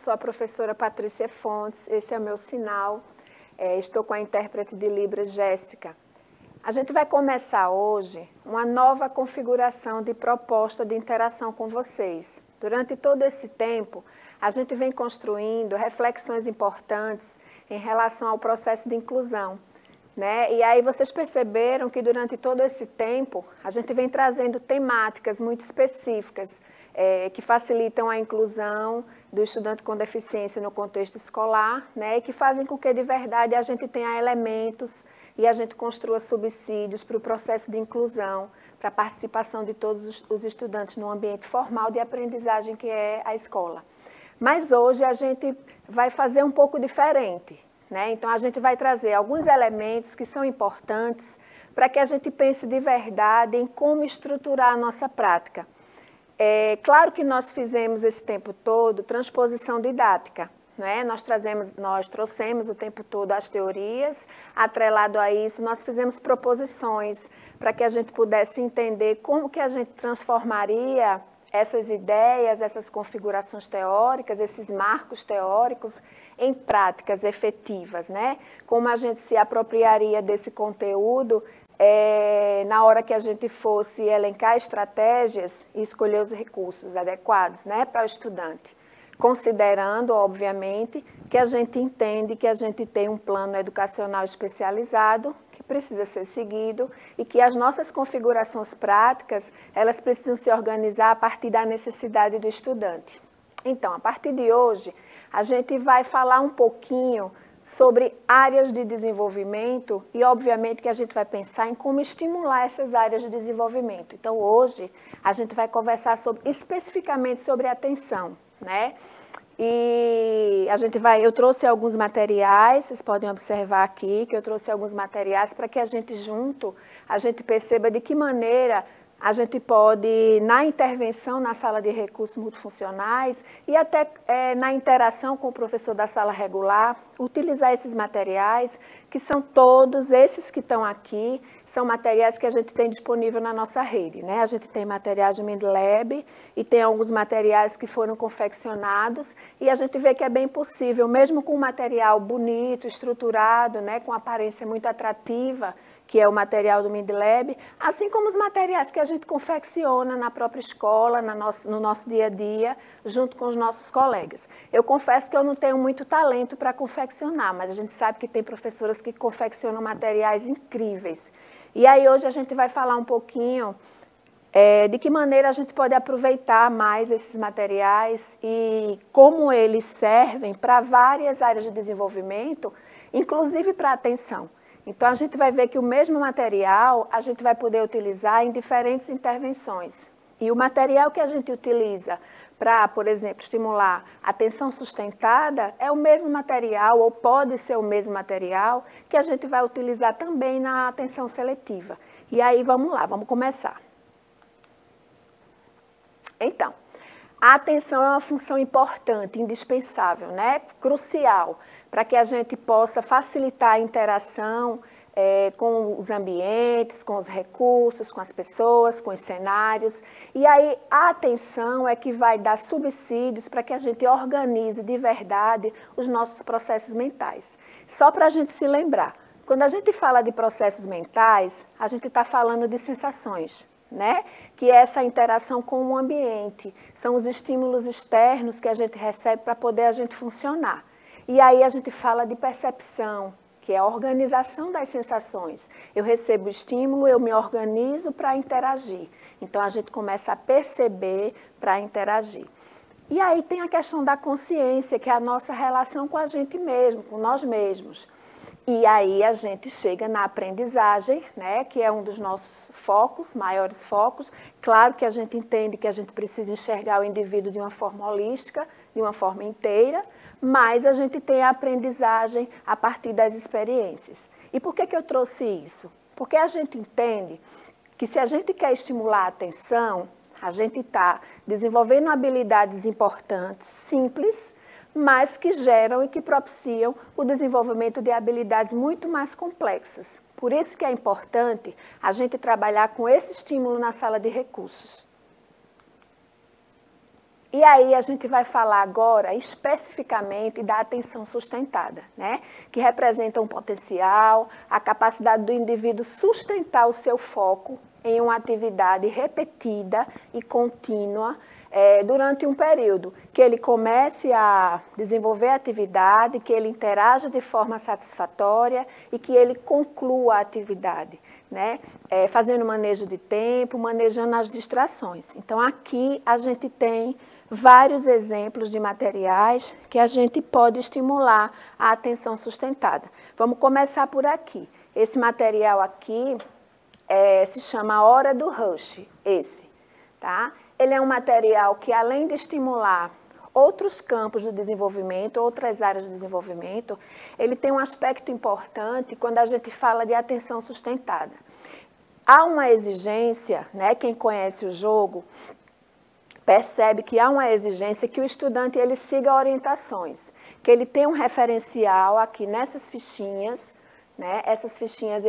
sou a professora Patrícia Fontes, esse é o meu sinal, estou com a intérprete de Libras, Jéssica. A gente vai começar hoje uma nova configuração de proposta de interação com vocês. Durante todo esse tempo, a gente vem construindo reflexões importantes em relação ao processo de inclusão, né? E aí vocês perceberam que durante todo esse tempo, a gente vem trazendo temáticas muito específicas, que facilitam a inclusão do estudante com deficiência no contexto escolar, né? E que fazem com que, de verdade, a gente tenha elementos e a gente construa subsídios para o processo de inclusão, para a participação de todos os estudantes no ambiente formal de aprendizagem que é a escola. Mas hoje a gente vai fazer um pouco diferente, né? Então a gente vai trazer alguns elementos que são importantes para que a gente pense de verdade em como estruturar a nossa prática. Claro que nós fizemos esse tempo todo transposição didática, né? Nós trouxemos o tempo todo as teorias, atrelado a isso, nós fizemos proposições para que a gente pudesse entender como que a gente transformaria essas ideias, essas configurações teóricas, esses marcos teóricos em práticas efetivas, né? Como a gente se apropriaria desse conteúdo na hora que a gente fosse elencar estratégias e escolher os recursos adequados, né, para o estudante. Considerando, obviamente, que a gente entende que a gente tem um plano educacional especializado que precisa ser seguido e que as nossas configurações práticas, elas precisam se organizar a partir da necessidade do estudante. Então, a partir de hoje, a gente vai falar um pouquinho sobre áreas de desenvolvimento e, obviamente, que a gente vai pensar em como estimular essas áreas de desenvolvimento. Então, hoje, a gente vai conversar especificamente sobre atenção, né? E eu trouxe alguns materiais, vocês podem observar aqui que eu trouxe alguns materiais para que a gente perceba de que maneira a gente pode, na intervenção na sala de recursos multifuncionais e até na interação com o professor da sala regular, utilizar esses materiais, que são todos esses que estão aqui, são materiais que a gente tem disponível na nossa rede, né? A gente tem materiais do MindLab e tem alguns materiais que foram confeccionados e a gente vê que é bem possível, mesmo com um material bonito, estruturado, né, com aparência muito atrativa, que é o material do MindLab, assim como os materiais que a gente confecciona na própria escola, no nosso dia a dia, junto com os nossos colegas. Eu confesso que eu não tenho muito talento para confeccionar, mas a gente sabe que tem professoras que confeccionam materiais incríveis. E aí hoje a gente vai falar um pouquinho de que maneira a gente pode aproveitar mais esses materiais e como eles servem para várias áreas de desenvolvimento, inclusive para a atenção. Então, a gente vai ver que o mesmo material a gente vai poder utilizar em diferentes intervenções. E o material que a gente utiliza para, por exemplo, estimular a atenção sustentada é o mesmo material, ou pode ser o mesmo material, que a gente vai utilizar também na atenção seletiva. E aí, vamos lá, vamos começar. Então, a atenção é uma função importante, indispensável, né? Crucial, para que a gente possa facilitar a interação com os ambientes, com os recursos, com as pessoas, com os cenários. E aí a atenção é que vai dar subsídios para que a gente organize de verdade os nossos processos mentais. Só para a gente se lembrar, quando a gente fala de processos mentais, a gente está falando de sensações, né? Que é essa interação com o ambiente, são os estímulos externos que a gente recebe para poder a gente funcionar. E aí a gente fala de percepção, que é a organização das sensações. Eu recebo o estímulo, eu me organizo para interagir. Então a gente começa a perceber para interagir. E aí tem a questão da consciência, que é a nossa relação com a gente mesmo, com nós mesmos. E aí a gente chega na aprendizagem, né, que é um dos nossos focos, maiores focos. Claro que a gente entende que a gente precisa enxergar o indivíduo de uma forma holística, de uma forma inteira, mas a gente tem a aprendizagem a partir das experiências. E por que eu trouxe isso? Porque a gente entende que se a gente quer estimular a atenção, a gente está desenvolvendo habilidades importantes, simples, mas que geram e que propiciam o desenvolvimento de habilidades muito mais complexas. Por isso que é importante a gente trabalhar com esse estímulo na sala de recursos. E aí a gente vai falar agora especificamente da atenção sustentada, né? Que representa um potencial, a capacidade do indivíduo sustentar o seu foco em uma atividade repetida e contínua durante um período, que ele comece a desenvolver a atividade, que ele interaja de forma satisfatória e que ele conclua a atividade, né? Fazendo manejo de tempo, manejando as distrações. Então, aqui a gente tem vários exemplos de materiais que a gente pode estimular a atenção sustentada. Vamos começar por aqui. Esse material aqui se chama Hora do Rush, tá? Ele é um material que, além de estimular outros campos do desenvolvimento, outras áreas do desenvolvimento, ele tem um aspecto importante quando a gente fala de atenção sustentada. Há uma exigência, né, quem conhece o jogo percebe que há uma exigência que o estudante ele siga orientações, que ele tenha um referencial aqui nessas fichinhas, né? Essas fichinhas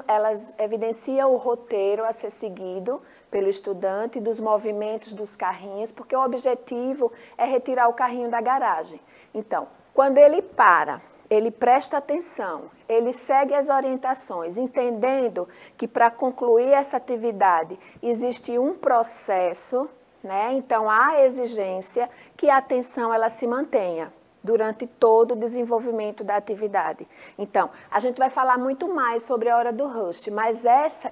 elas evidenciam o roteiro a ser seguido pelo estudante dos movimentos dos carrinhos, porque o objetivo é retirar o carrinho da garagem. Então, quando ele para, ele presta atenção, ele segue as orientações, entendendo que para concluir essa atividade existe um processo, né? Então, há exigência que a atenção ela se mantenha durante todo o desenvolvimento da atividade. Então, a gente vai falar muito mais sobre a hora do rush, mas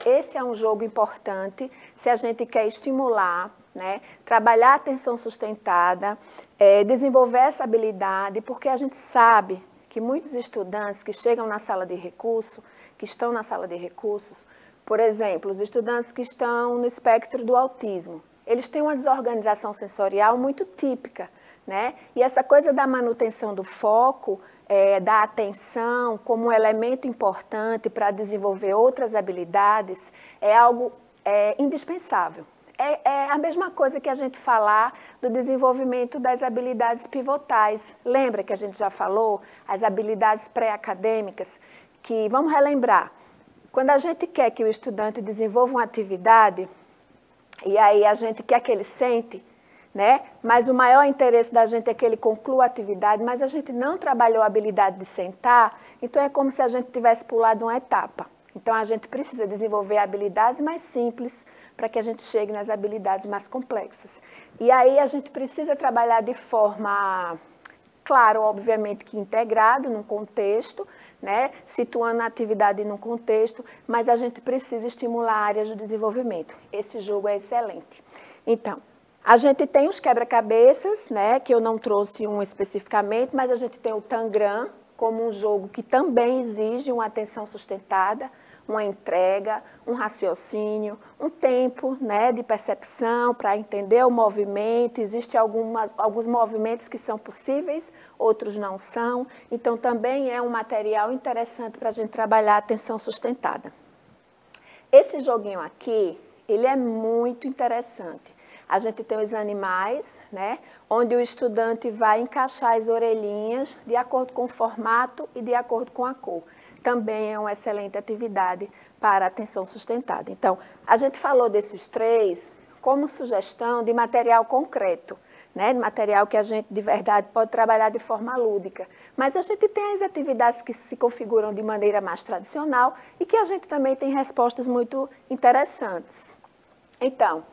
esse é um jogo importante se a gente quer estimular, né, trabalhar a atenção sustentada, desenvolver essa habilidade, porque a gente sabe que muitos estudantes que chegam na sala de recurso, que estão na sala de recursos, por exemplo, os estudantes que estão no espectro do autismo, eles têm uma desorganização sensorial muito típica, né? E essa coisa da manutenção do foco, da atenção como um elemento importante para desenvolver outras habilidades é algo indispensável. É a mesma coisa que a gente falar do desenvolvimento das habilidades pivotais. Lembra que a gente já falou? As habilidades pré-acadêmicas, que, vamos relembrar, quando a gente quer que o estudante desenvolva uma atividade, e aí a gente quer que ele sente, né? Mas o maior interesse da gente é que ele conclua a atividade, mas a gente não trabalhou a habilidade de sentar, então é como se a gente tivesse pulado uma etapa. Então a gente precisa desenvolver habilidades mais simples para que a gente chegue nas habilidades mais complexas. E aí a gente precisa trabalhar de forma, claro, obviamente que integrado num contexto, né? Situando a atividade num contexto, mas a gente precisa estimular áreas do desenvolvimento. Esse jogo é excelente. Então, a gente tem os quebra-cabeças, né, que eu não trouxe um especificamente, mas a gente tem o Tangram como um jogo que também exige uma atenção sustentada, uma entrega, um raciocínio, um tempo, né, de percepção para entender o movimento. Existem alguns movimentos que são possíveis, outros não são. Então, também é um material interessante para a gente trabalhar a atenção sustentada. Esse joguinho aqui, ele é muito interessante. A gente tem os animais, né, onde o estudante vai encaixar as orelhinhas de acordo com o formato e de acordo com a cor. Também é uma excelente atividade para a atenção sustentada. Então, a gente falou desses três como sugestão de material concreto, né, de material que a gente, de verdade, pode trabalhar de forma lúdica. Mas a gente tem as atividades que se configuram de maneira mais tradicional e que a gente também tem respostas muito interessantes. Então,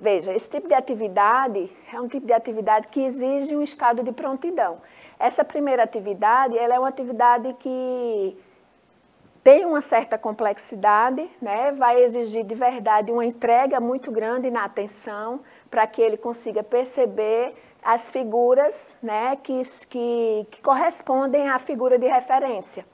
veja, esse tipo de atividade é um tipo de atividade que exige um estado de prontidão. Essa primeira atividade, ela é uma atividade que tem uma certa complexidade, né? Vai exigir de verdade uma entrega muito grande na atenção para que ele consiga perceber as figuras, né, que correspondem à figura de referência.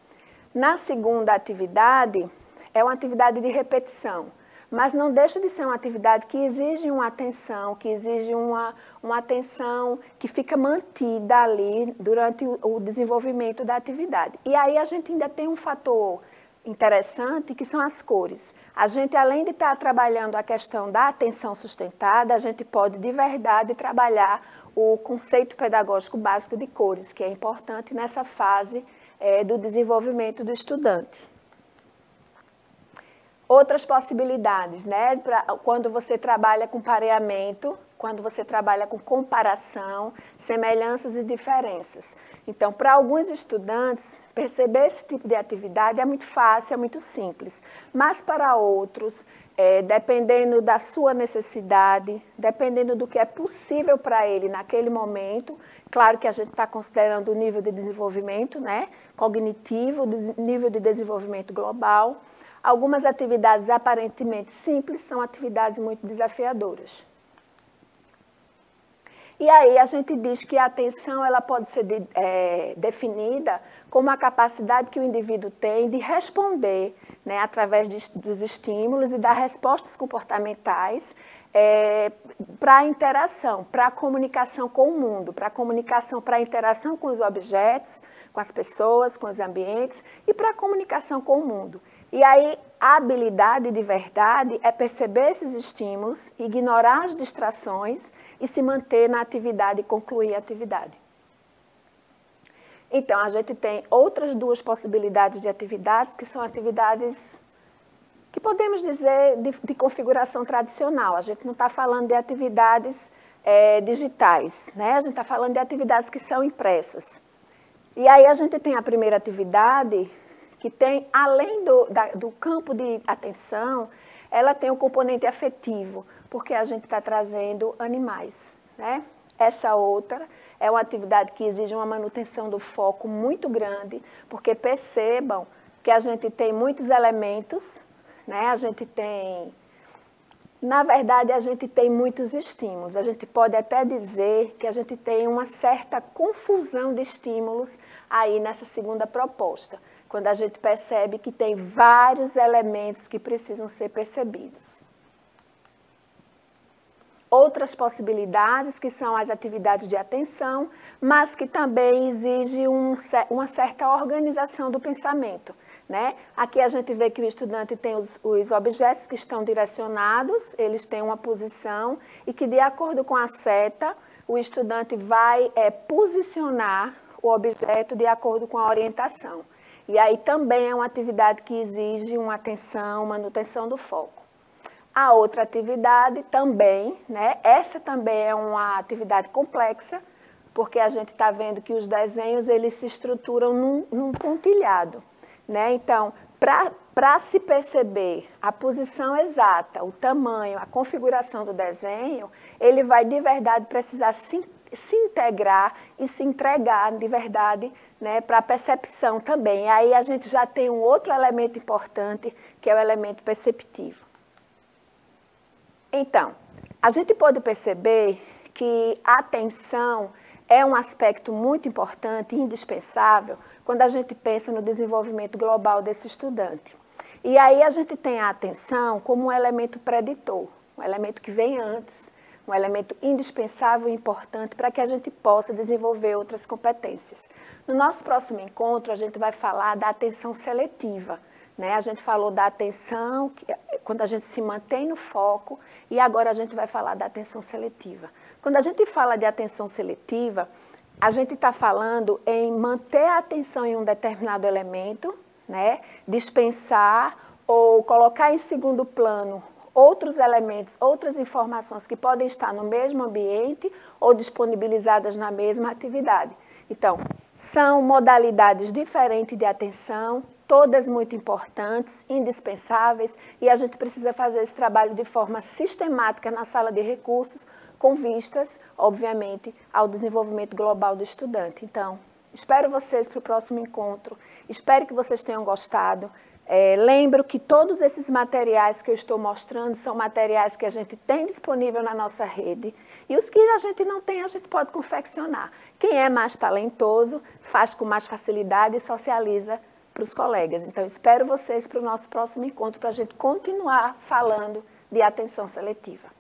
Na segunda atividade, é uma atividade de repetição. Mas não deixa de ser uma atividade que exige uma atenção, que exige uma atenção que fica mantida ali durante o desenvolvimento da atividade. E aí a gente ainda tem um fator interessante, que são as cores. A gente, além de estar trabalhando a questão da atenção sustentada, a gente pode, de verdade, trabalhar o conceito pedagógico básico de cores, que é importante nessa fase do desenvolvimento do estudante. Outras possibilidades, né? Quando você trabalha com pareamento, quando você trabalha com comparação, semelhanças e diferenças. Então, para alguns estudantes, perceber esse tipo de atividade é muito fácil, é muito simples. Mas para outros, dependendo da sua necessidade, dependendo do que é possível para ele naquele momento, claro que a gente está considerando o nível de desenvolvimento, né, cognitivo, nível de desenvolvimento global. Algumas atividades aparentemente simples são atividades muito desafiadoras. E aí a gente diz que a atenção ela pode ser definida como a capacidade que o indivíduo tem de responder, né, através dos estímulos e das respostas comportamentais para a interação, para a comunicação com o mundo, para a comunicação, para a interação com os objetos, com as pessoas, com os ambientes e para a comunicação com o mundo. E aí a habilidade de verdade é perceber esses estímulos, ignorar as distrações e se manter na atividade e concluir a atividade. Então, a gente tem outras duas possibilidades de atividades, que são atividades que podemos dizer de configuração tradicional. A gente não está falando de atividades digitais, né? A gente está falando de atividades que são impressas. E aí a gente tem a primeira atividade, que tem, além do campo de atenção, ela tem o componente afetivo, porque a gente está trazendo animais, né? Essa outra é uma atividade que exige uma manutenção do foco muito grande, porque percebam que a gente tem muitos elementos, né? A gente tem, na verdade, a gente tem muitos estímulos. A gente pode até dizer que a gente tem uma certa confusão de estímulos aí nessa segunda proposta, quando a gente percebe que tem vários elementos que precisam ser percebidos. Outras possibilidades, que são as atividades de atenção, mas que também exigem uma certa organização do pensamento, né? Aqui a gente vê que o estudante tem os objetos que estão direcionados, eles têm uma posição e que, de acordo com a seta, o estudante vai posicionar o objeto de acordo com a orientação. E aí também é uma atividade que exige uma atenção, manutenção do foco. A outra atividade também, né? Essa também é uma atividade complexa, porque a gente está vendo que os desenhos eles se estruturam num pontilhado, né? Então, para se perceber a posição exata, o tamanho, a configuração do desenho, ele vai de verdade precisar se integrar e se entregar de verdade, né, para a percepção também. Aí a gente já tem um outro elemento importante, que é o elemento perceptivo. Então, a gente pode perceber que a atenção é um aspecto muito importante e indispensável quando a gente pensa no desenvolvimento global desse estudante. E aí a gente tem a atenção como um elemento preditor, um elemento que vem antes, um elemento indispensável e importante para que a gente possa desenvolver outras competências. No nosso próximo encontro, a gente vai falar da atenção seletiva, né? A gente falou da atenção, quando a gente se mantém no foco, e agora a gente vai falar da atenção seletiva. Quando a gente fala de atenção seletiva, a gente está falando em manter a atenção em um determinado elemento, né? Dispensar ou colocar em segundo plano outros elementos, outras informações que podem estar no mesmo ambiente ou disponibilizadas na mesma atividade. Então, são modalidades diferentes de atenção, todas muito importantes, indispensáveis, e a gente precisa fazer esse trabalho de forma sistemática na sala de recursos, com vistas, obviamente, ao desenvolvimento global do estudante. Então, espero vocês para o próximo encontro, espero que vocês tenham gostado. Lembro que todos esses materiais que eu estou mostrando são materiais que a gente tem disponível na nossa rede, e os que a gente não tem, a gente pode confeccionar. Quem é mais talentoso, faz com mais facilidade e socializa para os colegas. Então, espero vocês para o nosso próximo encontro, para a gente continuar falando de atenção seletiva.